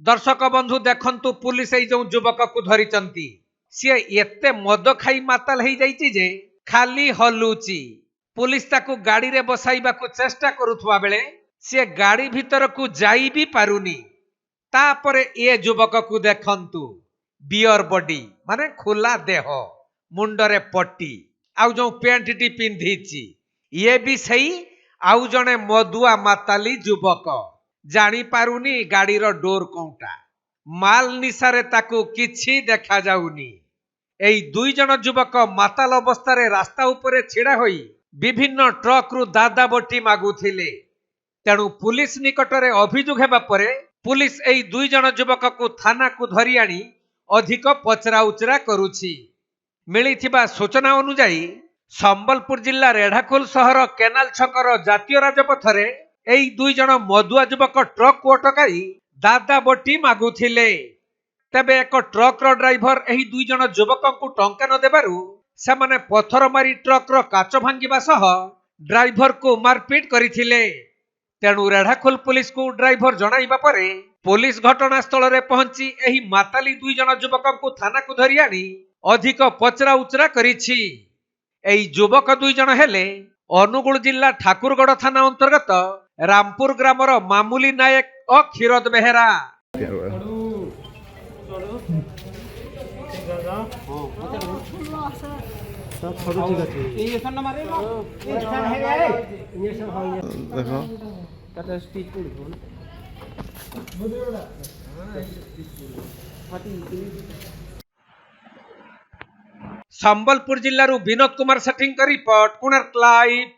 दर्शक बंधु देखंतु पुलिस जो युवक को धरी सी एते मद खाई माताल हो जाइए जे खाली हलुची। पुलिस ताकू गाड़ी रे बसाइबा को चेष्टा करुथुवा बेले सी गाड़ी भीतर को जाई भी पारुनी। तापरे ए युवक को देखंतु बियर बॉडी माने खुला देह मुंडरे पट्टी आउ जो पेंट टी पिंधिची ये भी सही आउ जने मदुआ माताली युवक जानी पारुनी गाड़ी रो डोर कोंटा माल निशारे ताकू किछि देखा जाउनी। एई दुई जन युवक माताल अवस्था रे रास्ता उपरे छिड़ा होई विभिन्न ट्रक रु दादा बटी मागुथिले। तेणु पुलिस निकटरे अभियोग हेबा परे पुलिस एई दुई जन युवक को थाना को धरी आनी अधिक पचरा उचरा करुछि। मिलिथिबा सूचना अनुसार संबलपुर जिला रेढ़ाखोल सहर केनाल छकर जातीय राजपथरे एई दुई जन मदुआ युवक ट्रक को अटकाई दादा बटी मागुथिले। तेबे एक ट्रक रो ड्राइवर एही दुई जन युवक को टंका न देबारु सेमाने पत्थर मारी ट्रक रो काच भांगिबा सह ड्राइवर को मारपीट करिथिले। तेणु रेढ़ाखोल पुलिस को ड्राइवर जणाइबा परे पुलिस घटनास्थल रे पहुंची एही माताली दुई जन युवक को थाना को धरि आनी अधिक पचरा उचरा करिछि। एही युवक दुई जन हेले अनुगुल जिला ठाकुरगढ़ थाना अंतर्गत रामपुर ग्रामर मामूली नायक और क्षीरोद बेहेरा। संबलपुर जिल्लारू विनोद कुमार सेठी रिपोर्ट कोणार्क लाइव।